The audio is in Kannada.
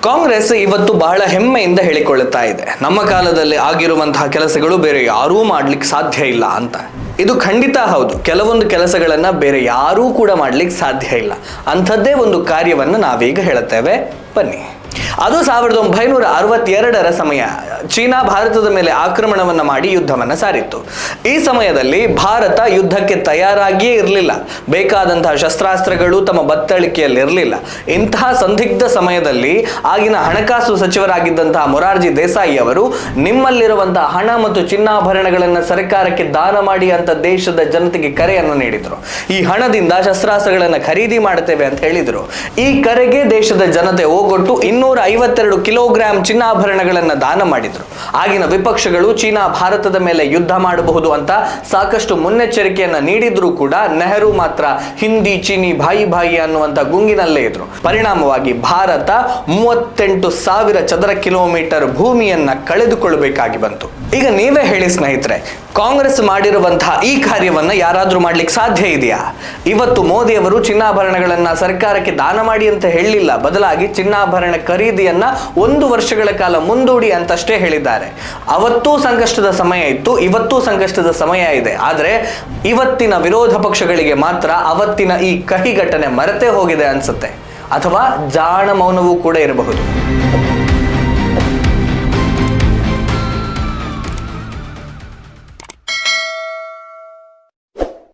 ಕಾಂಗ್ರೆಸ್ ಇವತ್ತು ಬಹಳ ಹೆಮ್ಮೆಯಿಂದ ಹೇಳಿಕೊಳ್ಳುತ್ತಾ ಇದೆ, ನಮ್ಮ ಕಾಲದಲ್ಲಿ ಆಗಿರುವಂತಹ ಕೆಲಸಗಳು ಬೇರೆ ಯಾರೂ ಮಾಡ್ಲಿಕ್ಕೆ ಸಾಧ್ಯ ಇಲ್ಲ ಅಂತ. ಇದು ಖಂಡಿತ ಹೌದು. ಕೆಲವೊಂದು ಕೆಲಸಗಳನ್ನ ಬೇರೆ ಯಾರೂ ಕೂಡ ಮಾಡ್ಲಿಕ್ಕೆ ಸಾಧ್ಯ ಇಲ್ಲ. ಅಂಥದ್ದೇ ಒಂದು ಕಾರ್ಯವನ್ನು ನಾವೀಗ ಹೇಳುತ್ತೇವೆ, ಬನ್ನಿ. ಅದು 1962ರ ಸಮಯ. ಚೀನಾ ಭಾರತದ ಮೇಲೆ ಆಕ್ರಮಣವನ್ನು ಮಾಡಿ ಯುದ್ಧವನ್ನು ಸಾರಿತ್ತು. ಈ ಸಮಯದಲ್ಲಿ ಭಾರತ ಯುದ್ಧಕ್ಕೆ ತಯಾರಾಗಿಯೇ ಇರಲಿಲ್ಲ. ಬೇಕಾದಂತಹ ಶಸ್ತ್ರಾಸ್ತ್ರಗಳು ತಮ್ಮ ಬತ್ತಳಿಕೆಯಲ್ಲಿರಲಿಲ್ಲ. ಇಂತಹ ಸಂದಿಗ್ಧ ಸಮಯದಲ್ಲಿ ಆಗಿನ ಹಣಕಾಸು ಸಚಿವರಾಗಿದ್ದಂತಹ ಮೊರಾರ್ಜಿ ದೇಸಾಯಿ ಅವರು ನಿಮ್ಮಲ್ಲಿರುವಂತಹ ಹಣ ಮತ್ತು ಚಿನ್ನಾಭರಣಗಳನ್ನು ಸರ್ಕಾರಕ್ಕೆ ದಾನ ಮಾಡಿ ಅಂತ ದೇಶದ ಜನತೆಗೆ ಕರೆಯನ್ನು ನೀಡಿದರು. ಈ ಹಣದಿಂದ ಶಸ್ತ್ರಾಸ್ತ್ರಗಳನ್ನು ಖರೀದಿ ಮಾಡುತ್ತೇವೆ ಅಂತ ಹೇಳಿದರು. ಈ ಕರೆಗೆ ದೇಶದ ಜನತೆ ಓಗೊಟ್ಟು 252 ಕಿಲೋಗ್ರಾಂ ಚಿನ್ನಾಭರಣಗಳನ್ನು ದಾನ ಮಾಡಿದ್ರು. ಆಗಿನ ವಿಪಕ್ಷಗಳು ಚೀನಾ ಭಾರತದ ಮೇಲೆ ಯುದ್ಧ ಮಾಡಬಹುದು ಅಂತ ಸಾಕಷ್ಟು ಮುನ್ನೆಚ್ಚರಿಕೆಯನ್ನ ನೀಡಿದ್ರು ಕೂಡ ನೆಹರು ಮಾತ್ರ ಹಿಂದಿ ಚೀನಿ ಭಾಯಿ ಭಾಯಿ ಅನ್ನುವಂತ ಗುಂಗಿನಲ್ಲೇ ಇದ್ರು. ಪರಿಣಾಮವಾಗಿ ಭಾರತ 38,000 ಚದರ ಕಿಲೋಮೀಟರ್ ಭೂಮಿಯನ್ನ ಕಳೆದುಕೊಳ್ಳಬೇಕಾಗಿ ಬಂತು. ಈಗ ನೀವೇ ಹೇಳಿ ಸ್ನೇಹಿತರೆ, ಕಾಂಗ್ರೆಸ್ ಮಾಡಿರುವಂತಹ ಈ ಕಾರ್ಯವನ್ನ ಯಾರಾದ್ರೂ ಮಾಡ್ಲಿಕ್ಕೆ ಸಾಧ್ಯ ಇದೆಯಾ? ಇವತ್ತು ಮೋದಿ ಅವರು ಚಿನ್ನಾಭರಣಗಳನ್ನ ಸರ್ಕಾರಕ್ಕೆ ದಾನ ಮಾಡಿ ಅಂತ ಹೇಳಲಿಲ್ಲ, ಬದಲಾಗಿ ಚಿನ್ನಾಭರಣ ಖರೀದಿಯನ್ನ 1 ವರ್ಷಗಳ ಕಾಲ ಮುಂದೂಡಿ ಅಂತಷ್ಟೇ ಹೇಳಿದ್ದಾರೆ. ಅವತ್ತೂ ಸಂಕಷ್ಟದ ಸಮಯ ಇತ್ತು, ಇವತ್ತೂ ಸಂಕಷ್ಟದ ಸಮಯ ಇದೆ. ಆದರೆ ಇವತ್ತಿನ ವಿರೋಧ ಪಕ್ಷಗಳಿಗೆ ಮಾತ್ರ ಅವತ್ತಿನ ಈ ಕಹಿ ಘಟನೆ ಮರೆತೇ ಹೋಗಿದೆ ಅನ್ಸುತ್ತೆ, ಅಥವಾ ಜಾಣ ಮೌನವೂ ಕೂಡ ಇರಬಹುದು.